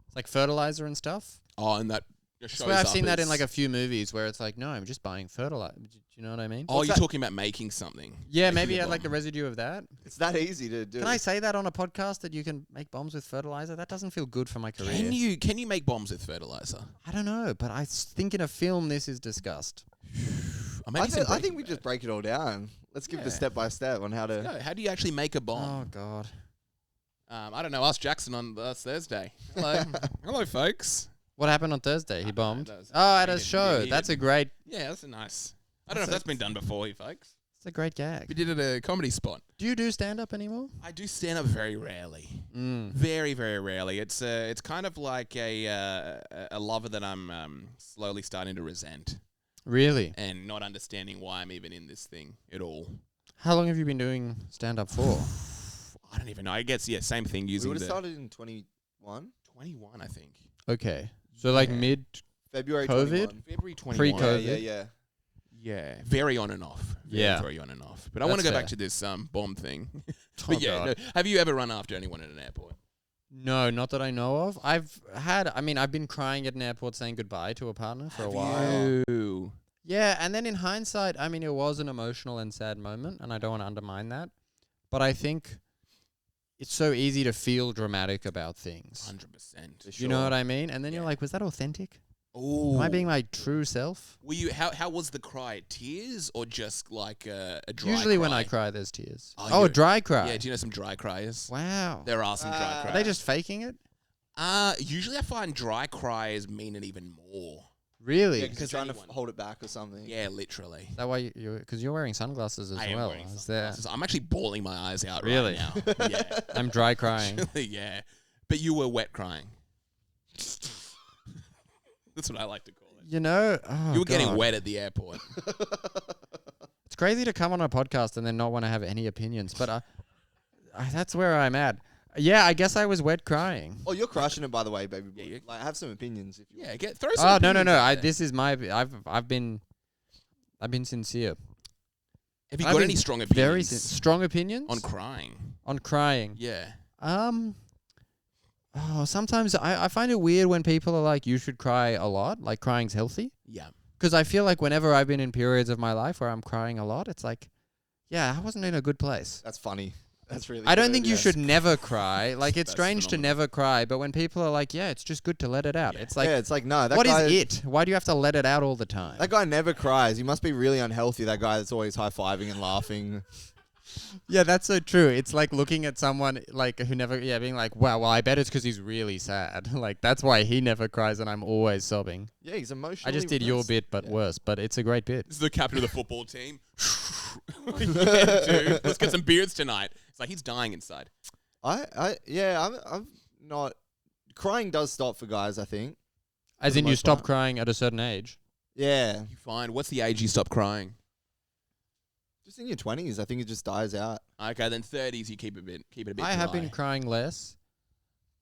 It's like fertilizer and stuff. Oh, and that Your I shows swear I've up seen that in as- like a few movies where it's like, no, I'm just buying fertilizer. Do you know what I mean? Oh, What's you're that? talking about making something. Yeah, Making maybe a I had like the bomb. residue of that. It's that easy to do. Can I say that on a podcast that you can make bombs with fertilizer? That doesn't feel good for my career. Can you make bombs with fertilizer? I don't know, but I think in a film this is discussed. Or maybe it's in I think we Breaking just Bad. break it all down. Let's give the Yeah. step by step on how to. No, how do you actually make a Oh bomb? God. I don't know. Ask Jackson on Thursday. Hello, hello, folks. What happened on Thursday? He don't bombed. know, that was- Oh, at he a did- show. he That's did. a great. Yeah, that's a nice. I don't know if that's been done before, you folks. It's a great gag. We did it at a comedy spot. Do you do stand up anymore? I do stand up very rarely. Mm. Very, very rarely. It's kind of like a lover that I'm slowly starting to resent Really? and not understanding why I'm even in this thing at all. How long have you been doing stand up for? I don't even know. I guess same thing We using would the have started in 21, 21, I think. Okay. So like Yeah. mid February COVID? 21. February 21. Pre-COVID. Yeah, yeah. Yeah, very on and off. Yeah. Very on and off. But I want to That's go back fair. to this bomb thing. Oh, But yeah, God. no, have you ever run after anyone at an airport? No, not that I know of. I've been crying at an airport saying goodbye to a partner for a while. You? Yeah, and then in hindsight, I mean, it was an emotional and sad moment, and I don't want to undermine that. But I think it's so easy to feel dramatic about things. 100%. You know what I mean? And then Yeah. you're like, was that authentic? Oh. Am I being my true self? Were you? How was the cry? Tears or just like a dry Usually cry? when I cry, there's tears. Oh, Oh, a you're- dry cry. Yeah. Do you know some dry cries? Wow. There are some dry Are cries. Are they just faking it? Usually I find dry cries mean it even more. Really? Yeah, because Because you're trying to anyone- hold it back or something. Yeah, literally. Is that why because you're wearing sunglasses as I am well? wearing Is there- sunglasses. I'm actually bawling my eyes out Really? right now. Yeah. I'm dry crying. Actually, yeah. But you were wet crying. That's what I like to call it. You know, oh You were getting God. wet at the airport. It's crazy to come on a podcast and then not want to have any opinions, but that's where I'm at. Yeah, I guess I was wet crying. Oh, you're crushing it, by the way, baby boy. Yeah, you- Like, have some opinions if you Yeah, want. throw some Oh no. opinions out there. This is my. I've been sincere. Have you I've got been any strong Very opinions strong opinions on crying? on crying. Yeah. Oh, sometimes I find it weird when people are like, you should cry a lot, like crying's healthy. Yeah. Because I feel like whenever I've been in periods of my life where I'm crying a lot, it's like, yeah, I wasn't in a good place. That's funny. That's really I don't good, think you yeah. should never cry. Like, it's That's strange to phenomenal. never cry, but when people are like, yeah, it's just good to let it out. Yeah. It's like, yeah, it's like, no, that what guy, is it? Why do you have to let it out all the time? That guy never cries. He must be really unhealthy, that guy that's always high-fiving and laughing. Yeah, that's so true. It's like looking at someone like who never, being like, wow, well, I bet it's because he's really sad. Like, that's why he never cries and I'm always sobbing. Yeah, he's emotional. I just did your bit, but worse. But it's a great bit. This is the captain of the football team. Yeah, dude. Let's get some beards tonight. It's like he's dying inside. I'm not... Crying does stop for guys, I think. As For the in, you most stop part. crying at a certain age. Yeah. You find what's the age you stop crying? Just in your 20s, I think it just dies out. Okay, then 30s you keep it a bit. I have dry. been crying less.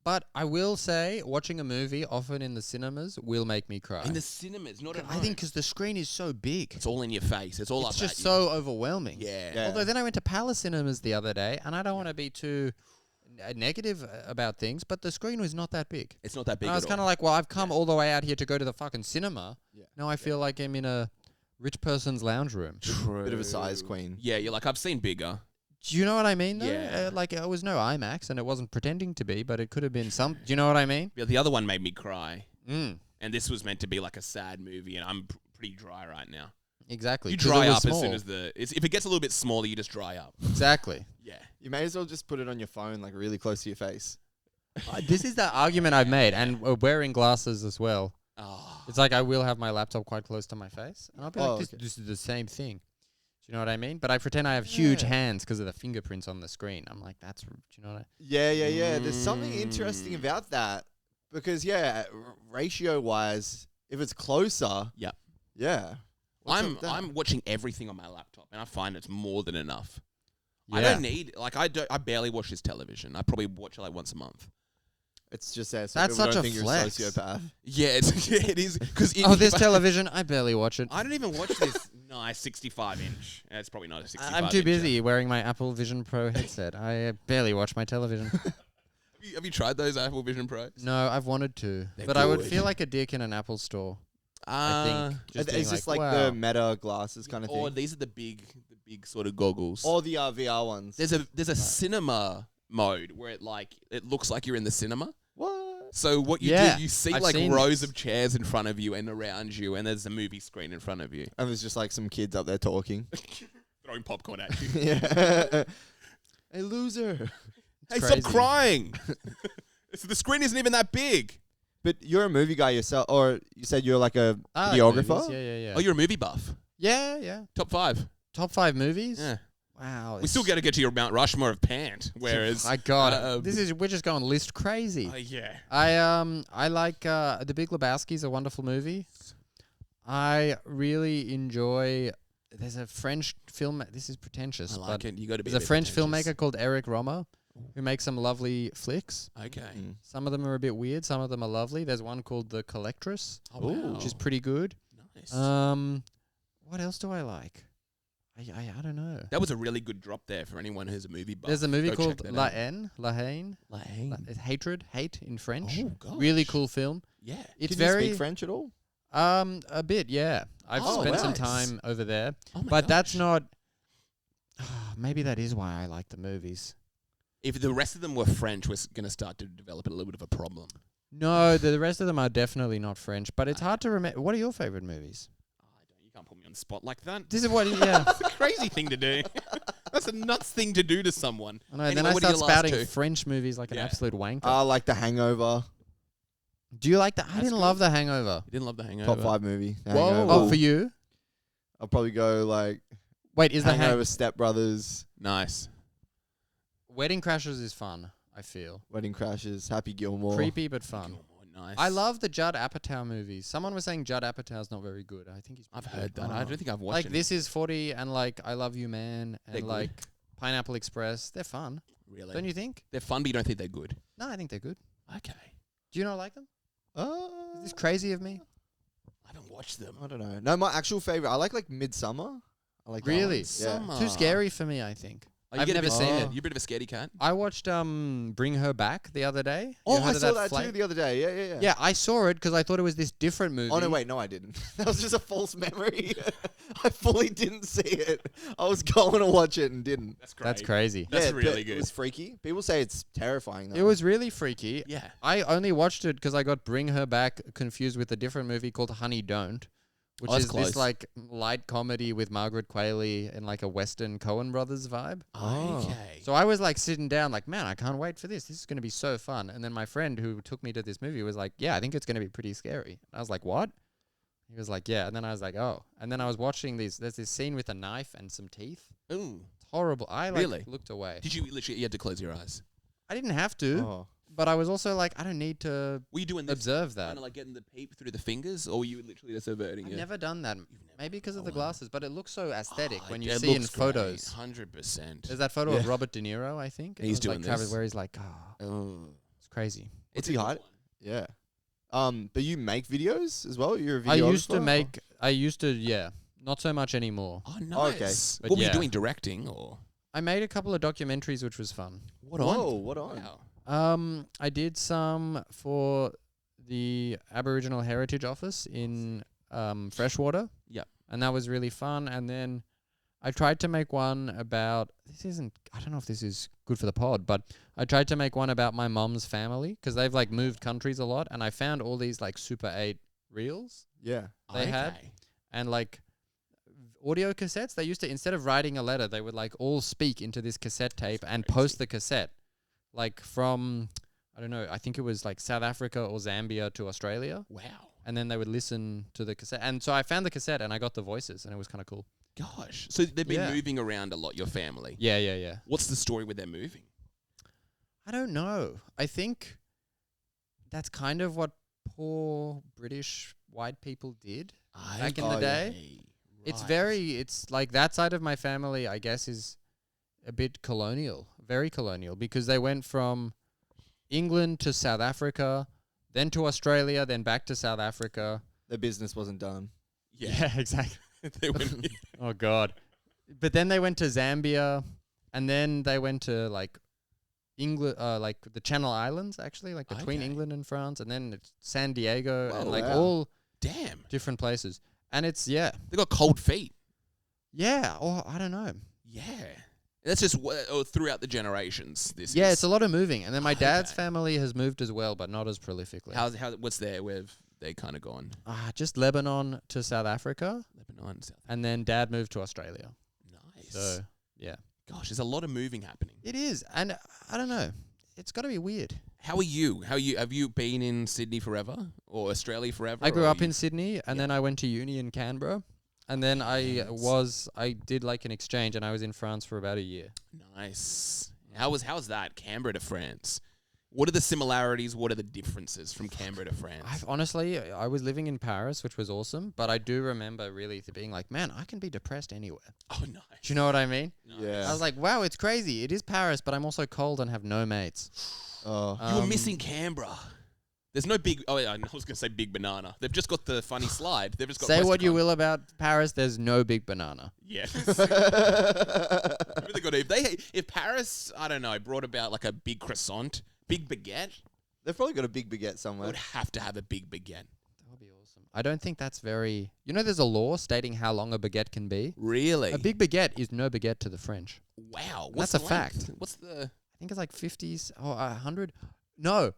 But I will say, watching a movie, often in the cinemas, will make me cry. in the cinemas, not at I home. think because the screen is so big. it's all in your face. It's all It's up just at you. so overwhelming. Yeah. Yeah. Although then I went to Palace Cinemas the other day, and I don't want to be too negative about things, but the screen was not that big. It's not that big. And I was at kind of all. like, well, I've come all the way out here to go to the fucking cinema. Yeah. Now I feel like I'm in a rich person's lounge room. True. Bit of a size queen. Yeah, you're like I've seen bigger. Do you know what I mean, though? Yeah. Like, it was no IMAX, and it wasn't pretending to be, but it could have been some... Do you know what I mean? Yeah, the other one made me cry, Mm, and this was meant to be like a sad movie, and I'm pretty dry right now. exactly. You 'cause it dry was up as soon small. as if it gets a little bit smaller, you just dry up. Exactly. Yeah. You may as well just put it on your phone, like really close to your face. This is the argument I've made, and wearing glasses as well. Oh. It's like I will have my laptop quite close to my face, and I'll be Oh, like, okay. this is the same thing. Do you know what I mean? But I pretend I have huge Yeah. hands because of the fingerprints on the screen. I'm like, do you know what Yeah. There's something interesting Mm. about that. Because, ratio-wise, if it's closer... Yep. Yeah. What's up I'm with that? I'm watching everything on my laptop, and I find it's more than enough. Yeah. I don't need I barely watch this television. I probably watch it like once a month. It's just there. So That's people such don't a think you're flex. a sociopath. Yeah, it is because Oh, this television, I barely watch it. I don't even watch this nice 65-inch. It's probably not a 65. I'm too busy wearing my Apple Vision Pro headset. I barely watch my television. Have you tried those Apple Vision Pros? No, I've wanted to, They're but I would good. feel like a dick in an Apple store. I think. Just Is being this like, like wow. the Meta glasses kind of Or thing? these are the big sort of goggles. Or the VR ones? There's a cinema mode where it looks like you're in the cinema. What? So what you Yeah, do, you see I've like seen rows this. of chairs in front of you and around you, and there's a movie screen in front of you, And there's just like some kids up there talking. throwing popcorn at you. Yeah. Hey, loser. Hey, crazy. stop crying! So the screen isn't even that big. But you're a movie guy yourself, or you said you're like a I like videographer? movies. Yeah. Oh, you're a movie buff. Yeah. Top 5. Top 5 movies. Yeah. Wow. We still got to get to your Mount Rushmore of Pant. Whereas, My God, we're just going list crazy. yeah. I like The Big Lebowski's a wonderful movie. I really enjoy. There's a French film. This is pretentious, I like but it. You got to be. there's a French pretentious. filmmaker called Eric Romer who makes some lovely flicks. Okay. Mm. Some of them are a bit weird. Some of them are lovely. There's one called The Collectress, Oh, wow. which is pretty good. Nice. What else do I like? I don't know. That was a really good drop there for anyone who's a movie buff. There's a movie Go called check that La out. Haine. La Haine. It's hate in French. Oh, gosh. Really cool film. Yeah. It's Can you very speak French at all? a bit, yeah. I've Oh, spent some nice. time over there, Oh my but that's gosh. not. Maybe that is why I like the movies. If the rest of them were French, we're going to start to develop a little bit of a problem. No, the rest of them are definitely not French, but it's hard to remember. What are your favorite movies? You can't put me on the spot like that. This is what, yeah. That's a crazy thing to do. That's a nuts thing to do to someone. I know, Anyway, then I what are start your last spouting two? French movies like an Yeah. absolute wanker. Like The Hangover. Do you like that? I That's didn't good. love The Hangover. You didn't love The Hangover. Top 5 movie. The Whoa. Hangover. Oh, for you? I'll probably go like Wait, is the Hangover, Step Brothers, Nice. Wedding Crashers is fun, I feel. Wedding Crashes, Happy Gilmore. Creepy but fun. Gilmore, nice. I love the Judd Apatow movies. Someone was saying Judd Apatow's not very good. I think he's I've pretty heard good. that. I don't think I've watched Like it. This Is 40 and like I Love You Man They're and good. like Pineapple Express. They're fun. Really? Don't you think? They're fun, but you don't think they're good. No, I think they're good. Okay. Do you not like them? Is this crazy of me? I haven't watched them. I don't know. No, my actual favorite. I like Midsummer. I like that one. Really? Yeah. Summer. Too scary for me, I think. Oh, you I've get a never bit- seen Oh. it. You're a bit of a scaredy cat. I watched Bring Her Back the other day. Oh, You I heard of saw that flight? too the other day. Yeah. Yeah, I saw it because I thought it was this different movie. Oh, no, wait. No, I didn't. That was just a false memory. I fully didn't see it. I was going to watch it and didn't. That's great. That's crazy. That's yeah, really It good. was freaky. People say it's terrifying, though. It was really freaky. Yeah. I only watched it because I got Bring Her Back confused with a different movie called Honey Don't, which Oh, that's is close. this like light comedy with Margaret Qualley and like a Western Coen Brothers vibe. Oh. Okay. So I was like sitting down like, man, I can't wait for this. This is going to be so fun. And then my friend who took me to this movie was like, yeah, I think it's going to be pretty scary. I was like, what? He was like, yeah. And then I was like, oh. And then I was watching these. There's this scene with a knife and some teeth. Ooh. It's horrible. I like Really? looked away. Did you literally? You had to close your eyes. I didn't have to, Oh. but I was also like, I don't need to Were you doing this? observe that. Kind of like getting the peep through the fingers, or were you literally just averting I've it? never done that. never Maybe because of Oh, the wow. glasses, but it looks so aesthetic Oh, when you it see in looks photos. 100%. There's that photo of Yeah. Robert De Niro, I think. And he's It was, doing like, this. where he's like, oh, Oh. it's crazy. What's he hide? Yeah. But you make videos as well? You're a I used to videographer? make. Yeah, not so much anymore. Oh, Oh, nice. okay. But What were you yeah. doing? Directing or I made a couple of documentaries, which was fun. what Whoa, on? what on? Wow. I did some for the Aboriginal Heritage Office in Freshwater. Yep. And that was really fun. And then I tried to make one about I don't know if this is good for the pod, but I tried to make one about my mom's family because they've like moved countries a lot, and I found all these like Super 8 reels Yeah. they had. Okay. and like audio cassettes. They used to, instead of writing a letter, they would like all speak into this cassette tape and post the cassette, like from, I don't know, I think it was like South Africa or Zambia to Australia. Wow. And then they would listen to the cassette. And so I found the cassette and I got the voices, and it was kind of cool. Gosh. So they've been Yeah. moving around a lot, your family. Yeah. What's the story with them moving? I don't know. I think that's kind of what poor British white people did back in the Oh, yeah. day. It's like that side of my family, I guess, is a bit colonial, very colonial, because they went from England to South Africa, then to Australia, then back to South Africa. The business wasn't done. Yeah. Exactly. They went, Oh, God. But then they went to Zambia, and then they went to, like, England, like the Channel Islands, actually, like between Okay. England and France, and then it's San Diego, and Whoa, like wow. all Damn. different places. And it's They got cold feet. or I don't know. Yeah. That's just throughout the generations. Yeah, is. it's a lot of moving. And then my dad's Okay. family has moved as well, but not as prolifically. What's there? Where have they kind of gone? Just Lebanon to South Africa, Lebanon, South. and then dad moved to Australia. Nice. So, yeah. Gosh, there's a lot of moving happening. It is. And I don't know. It's got to be weird. How are you? Have you been in Sydney forever or Australia forever? I grew or up you- in Sydney, and then I went to uni in Canberra. And then I did like an exchange, and I was in France for about a year. Nice. How's that? Canberra to France. What are the similarities? What are the differences from Canberra to France? I was living in Paris, which was awesome, but I do remember really being like, man, I can be depressed anywhere. Oh, nice. Do you know what I mean? Yeah. I was like, wow, it's crazy. It is Paris, but I'm also cold and have no mates. Oh. You were missing Canberra. There's no big. Oh, yeah, I was going to say big banana. They've just got the funny slide. They've just got. Say what you Westcon. will about Paris, there's no big banana. Yeah. Really good. If Paris, I don't know, brought about like a big croissant, big baguette, They've probably got a big baguette it somewhere. would have to have a big baguette. That would be awesome. I don't think that's very... You know, there's a law stating how long a baguette can be. Really? A big baguette is no baguette to the French. Wow. That's What's a the fact. length? What's the? I think it's like 50s or 100. No.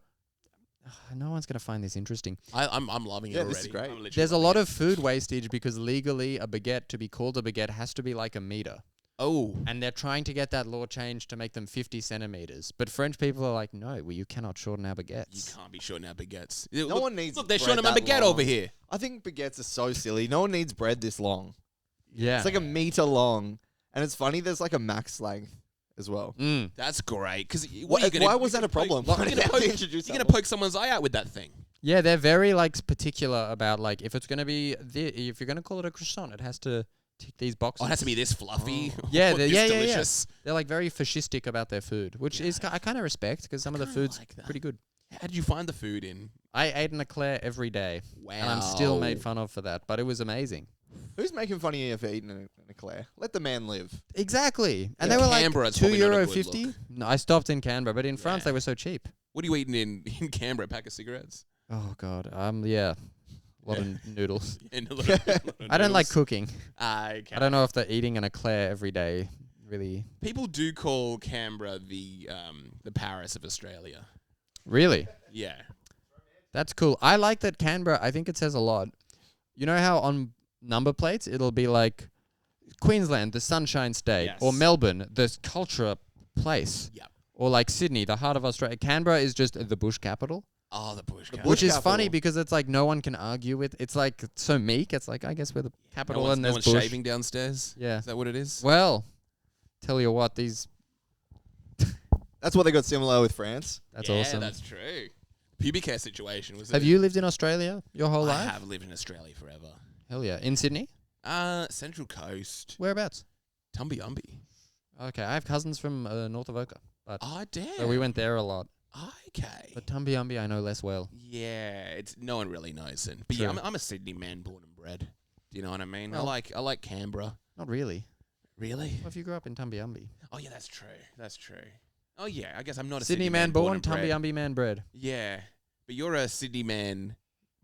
No one's going to find this interesting. I'm loving it Yeah, already. this is great. I'm literally There's a loving lot it. of food wastage because legally a baguette, to be called a baguette, has to be like a meter. Oh. And they're trying to get that law changed to make them 50 centimeters. But French people are like, no, well, you cannot shorten our You baguettes. can't be shorting out baguettes. No one needs Look, they're bread shorting my that baguette long. over here. I think baguettes are so silly. No one needs bread this long. Yeah. It's like a meter long. And it's funny, there's like a max length as well. Mm. That's great. Because Why was that a problem? Why did they have to introduce You're that going to one? poke someone's eye out with that thing. Yeah, they're very like particular about like if it's going to be if you're going to call it a croissant, it has to tick these boxes. Oh, it has to be this fluffy. Yeah, or this yeah. delicious. They're like very fascistic about their food, which is I kind of respect because some of the kinda food's like that. pretty good. How did you find the food in? I ate an eclair every day, Wow. and I'm still made fun of for that, but it was amazing. Who's making fun of you for eating an eclair? Let the man live. Exactly, and Yeah. they were Canberra, like it's probably not a good €2.50. look. No, I stopped in Canberra, but in France Yeah. they were so cheap. What are you eating in Canberra? A pack of cigarettes? Oh god, yeah, a lot Yeah. of noodles. And a lot of I don't like noodles. cooking. Okay. I don't know if they're eating an eclair every day really. People do call Canberra the Paris of Australia. Really? Yeah. That's cool. I like that Canberra. I think it says a lot. You know how on number plates it'll be like Queensland, the Sunshine State, or Yes. Melbourne, the culture place, Yep. or like Sydney, the heart of Australia. Canberra is just the bush capital, Oh, the bush. The capital. which is capital. funny because it's like no one can argue with. It's like so meek. It's like I guess we're the capital no one's, and no there's one's bush. shaving downstairs. Yeah. Is that what it is? Well, tell you what, these. That's what they got similar with France. That's yeah, awesome. That's true. Pubic hair situation was. Have you lived in Australia your whole I life? have lived in Australia forever. Hell yeah, in Sydney. Central Coast, Whereabouts? Tumby-umby. Okay, I have cousins from north of Oka, but Oh damn. so we went there a lot. Okay. But Tumby-umby I know less well. Yeah, it's no one really knows it. But yeah, True. I'm a Sydney man, born and bred. Do you know what I mean? Well- I like Canberra. Not really. Really? What if you grew up in Tumby-umby? Oh yeah, that's true. That's true. Oh yeah, I guess I'm not a Sydney man born born, and bred. Tumby-umby man bred. Yeah, but you're a Sydney man,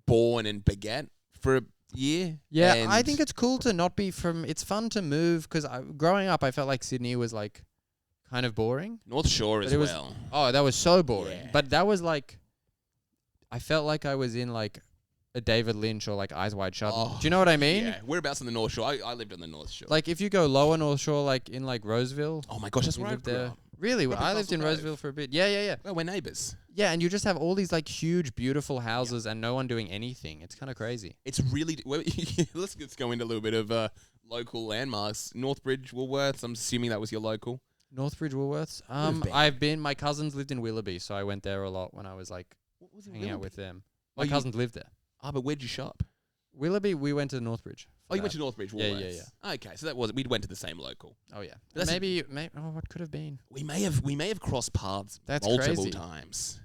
born in baguette for a year. Yeah, and I think it's cool to not be from... It's fun to move because growing up I felt like Sydney was like kind of boring. North Shore But as it was- well. Oh, that was so boring. Yeah. But that was like... I felt like I was in like a David Lynch or like Eyes Wide Shut. Oh, Do you know what I mean? Yeah, whereabouts on the North Shore? I lived on the North Shore. Like if you go lower North Shore, like in like Roseville. oh my gosh, that's You where I lived grew there. up. Really? Up in I lived Castle in Grove. Roseville for a bit. Yeah. Well, we're neighbours. Yeah, and you just have all these like huge, beautiful houses and no one doing anything. It's kind of crazy. It's really. Let's go into a little bit of local landmarks. Northbridge, Woolworths. I'm assuming that was your local. Northbridge, Woolworths. have been. My cousins lived in Willoughby, so I went there a lot when I was like What was it? hanging out with them. Oh, My you- cousins lived there. Ah, but where'd you shop? Willoughby, we went to Northbridge. Oh, you went to Northbridge, Yeah, Woolworths. yeah, Okay, so that was we went to the same local. Oh yeah. That's a- Maybe. What could have been? We may have crossed paths That's multiple crazy. times.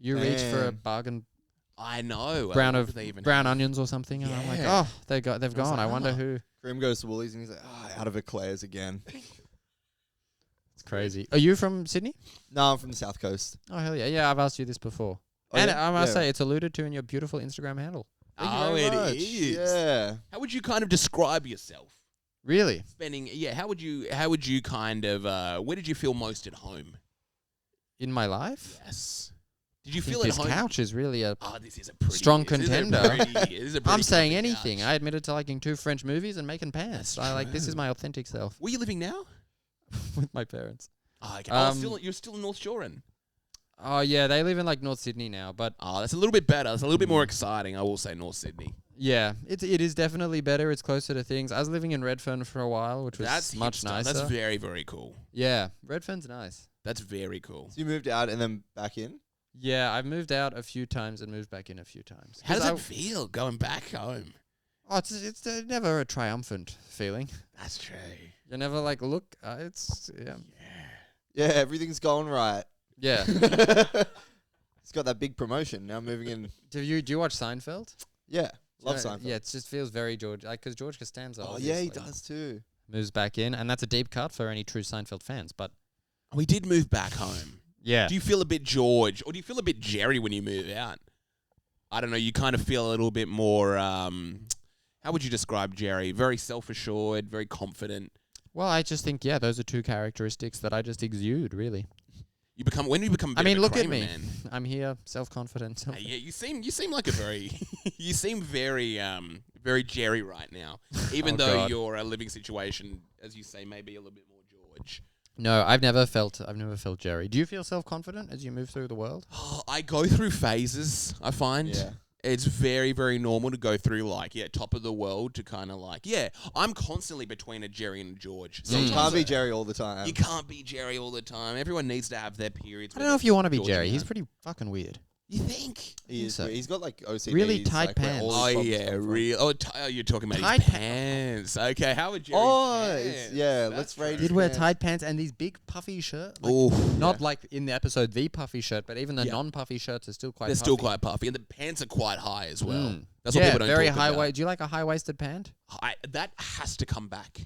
You reach for a Damn. bargain I know. brown what of do they even brown have? onions or something, and I'm like, Yeah. oh, they've was gone. like, I wonder oh. who. Grim goes to Woolies and he's like, out of eclairs again. It's crazy. Are you from Sydney? No, I'm from the South Coast. Oh, hell yeah. Yeah, I've asked you this before. Oh, and yeah? I must Yeah. say, it's alluded to in your beautiful Instagram handle. Thank you Oh, very it much. is. Yeah. How would you kind of describe yourself? Really? How would you kind of where did you feel most at home? In my life? Yes. Did you I think feel at this home? couch is really a... Oh, this is a pretty strong this is a contender. pretty- this is a pretty I'm saying comfy anything. couch. I admitted to liking 2 French movies and making pants. That's I like this is true. my authentic self Where are you living now? with my parents. Oh, okay. Um, You're still in North Shoreland. Oh yeah, they live in like North Sydney now, but Oh, that's a little bit better. It's a little bit more exciting. I will say North Sydney. yeah, it is definitely better. It's closer to things. I was living in Redfern for a while, which was That's much hipster. nicer. That's very, very cool. Yeah, Redfern's nice. That's very cool. So you moved out and then back in? Yeah, I've moved out a few times and moved back in a few times. How 'Cause does it feel going back home? Oh, it's never a triumphant feeling. That's true. You never like look. It's yeah. Yeah, everything's going right. Yeah. He's got that big promotion. Now moving in. do you watch Seinfeld? Yeah. Love Yeah, Seinfeld. Yeah, it just feels very George, like because George Costanza. Oh, yeah, he obviously does too. Moves back in, and that's a deep cut for any true Seinfeld fans. But We did move back home. yeah, Do you feel a bit George, or do you feel a bit Jerry when you move out? I don't know. You kind of feel a little bit more. How would you describe Jerry? Very self-assured, very confident. well, I just think those are 2 characteristics that I just exude. Really, You become when you become. A bit I mean, of a look at Kramer me. man. I'm here, self-confident. Yeah, you seem like a very you seem very very Jerry right now. Even Oh, though God. your living situation, as you say, may be a little bit more George. No, I've never felt Jerry. Do you feel self-confident as you move through the world? I go through phases. I find Yeah. it's very, very normal to go through top of the world to kind of I'm constantly between a Jerry and a George. So you Sometimes can't be Jerry all the time. You can't be Jerry all the time. Everyone needs to have their periods. I don't know if you want to be George Jerry. and He's that. pretty fucking weird. You think? He is. so. He's got like OCD. Really tight pants. Oh yeah, real. Oh, you're talking about Tight his pants. Okay, how would you? Oh, let's rate Did his wear pants. tight pants and these big puffy shirts. Like, Oh, not like in the episode the puffy shirt, but even the Yeah. non-puffy shirts are still quite. they're puffy. still quite puffy, and the pants are quite high as well. Mm. That's what yeah, people don't very talk high about. waist. Do you like a high-waisted pant? That has to come back.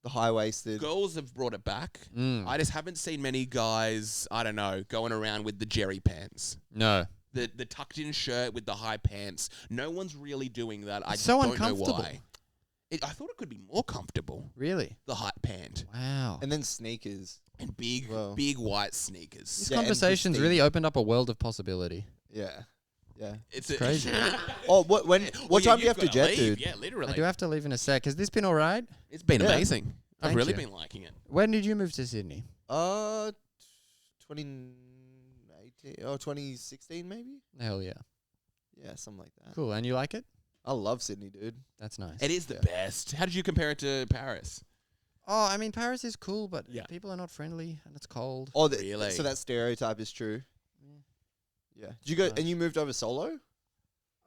The high waisted. Girls have brought it back. Mm. I just haven't seen many guys. I don't know, going around with the Jerry pants. No. The tucked in shirt with the high pants. No one's really doing that. I It's so don't know uncomfortable. why. I thought it could be more comfortable. Really? The high pant Wow. And then sneakers. and big, Well. big white sneakers. This Yeah, and conversation's prestige. really opened up a world of possibility. Yeah. Yeah. It's crazy. Oh, what time do you have to you've gotta jet, leave. dude? Yeah, literally. I do have to leave in a sec. Has this been all right? It's been Yeah. amazing. I've Thank really you. been liking it. When did you move to Sydney? 2018 or 2016 maybe? Hell yeah. Yeah, something like that. Cool. And you like it? I love Sydney, dude. That's nice. It is the Yeah. best. How did you compare it to Paris? Oh, I mean, Paris is cool, but Yeah. people are not friendly and it's cold. Oh, Really? so that stereotype is true. Yeah. Yeah. Did you go Nice. and you moved over solo?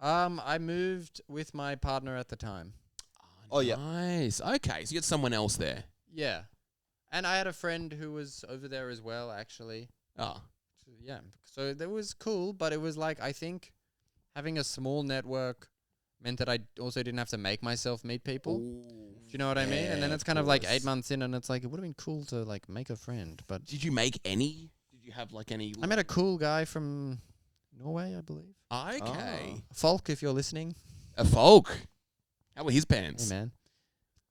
I moved with my partner at the time. Oh, yeah. Nice. Okay, so you had someone else there. Yeah. And I had a friend who was over there as well, actually. Oh. Yeah. So that was cool, but it was like, I think having a small network meant that I also didn't have to make myself meet people. Do you know what I mean? And then Yeah, it's kind of like 8 course. months in and it's like, it would have been cool to like make a friend. But Did you make any? Did you have like any? I met a cool guy from Norway, I believe. Okay. Falk, if you're listening. A folk. How were his Hey, pants? man.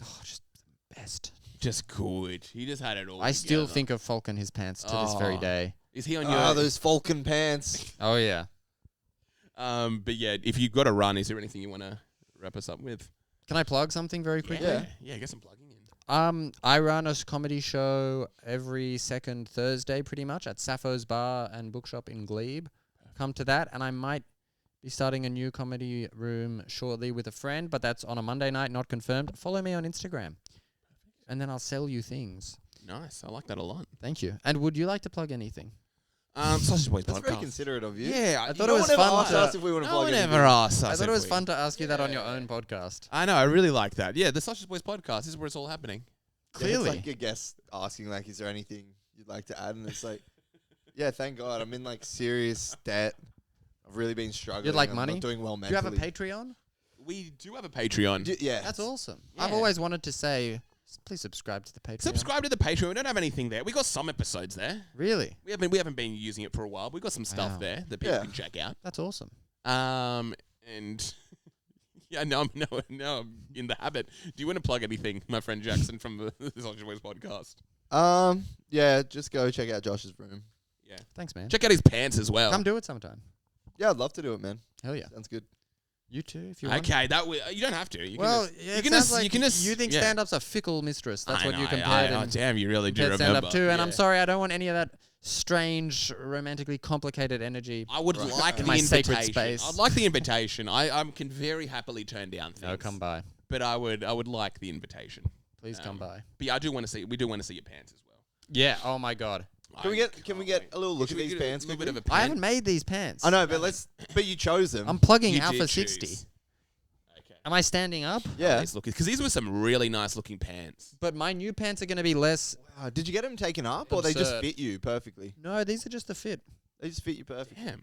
Oh, just the best. Just good. He just had it all. I still together. think of Falk and his pants to this very Oh. day. Is he on your? Ah, those Falcon pants. Oh, yeah. But yeah, if you've got to run, is there anything you want to wrap us up with? Can I plug something very quickly? Yeah. Yeah. Get some plugging in. I run a comedy show every second Thursday, pretty much, at Sappho's Bar and Bookshop in Glebe. Come to that, and I might be starting a new comedy room shortly with a friend, but that's on a Monday night, not confirmed. Follow me on Instagram, and then I'll sell you things. Nice. I like that a lot. Thank you. And would you like to plug anything? Sausage Boys That's very podcast. considerate of you. Yeah, I thought it was fun Asked to- us if we want to No plug one anything. ever asked us. I thought it if was we- fun to ask you that on your own podcast. I know. I really like that. Yeah, the Sausage Boys podcast. This is where it's all happening. Yeah, Clearly. it's like a guest asking, like, is there anything you'd like to add? And it's like, yeah, thank God. I'm in, like, serious debt. I've really been struggling. like I'm money? not doing well Do you mentally. have a Patreon? We do have a Patreon. Yeah. That's awesome. Yeah. I've always wanted to say Please subscribe to the Patreon. Subscribe to the Patreon. We don't have anything there. We got some episodes there. Really? We haven't been using it for a while. We got some stuff there that people can check out. That's awesome. And yeah, no, I'm in the habit. Do you want to plug anything, my friend Jackson from the Social Boys podcast? Yeah, just go check out Josh's room. Yeah. Thanks, man. Check out his pants as well. Come do it sometime. Yeah, I'd love to do it, man. Hell yeah. Sounds good. You too, if you want. Okay, you don't have to. You think stand-up's a fickle mistress. That's what you compared Oh, damn, you really do remember. Stand-up too, and I'm sorry, I don't want any of that strange, romantically complicated energy. I would like the my invitation. sacred space. I'd like the invitation. I can very happily turn down things. No, come by. But I would like the invitation. Please come by. But yeah, we do want to see your pants as well. Yeah. Oh my god. Can we get a little look at these pants? A bit of a I haven't made these pants. I know, but you chose them. I'm plugging You Alpha did 60. choose. Okay. Am I standing up? Yeah. Because these were some really nice looking pants. But my new pants are going to be less. Did you get them taken up, or they just Absurd. fit you perfectly? No, these are just the fit. They just fit you perfectly. Damn.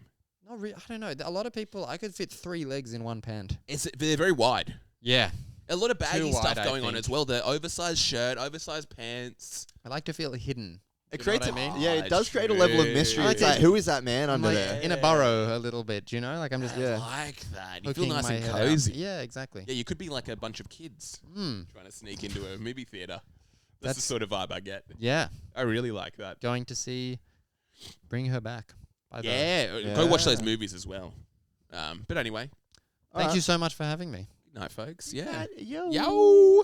I don't know. A lot of people, I could fit 3 legs in one pant. They're very wide. Yeah. A lot of baggy Too stuff wide, I going on think. as well. The oversized shirt, oversized pants. I like to feel hidden. It You know creates what I mean? yeah, it does create a level of mystery. I It's like like, it. who is that man I'm under like there? in a burrow a little bit, you know? Like I'm just Yeah. I like that. You feel hooking nice my and head out. cozy. Yeah, exactly. Yeah, you could be like a bunch of kids trying to sneak into a movie theater. That's the sort of vibe I get. Yeah. I really like that. Going to see Bring Her Back. By the Yeah, go watch those movies as well. But anyway, Thank you so much for having me. good night, folks. Yeah. Yo. Yo.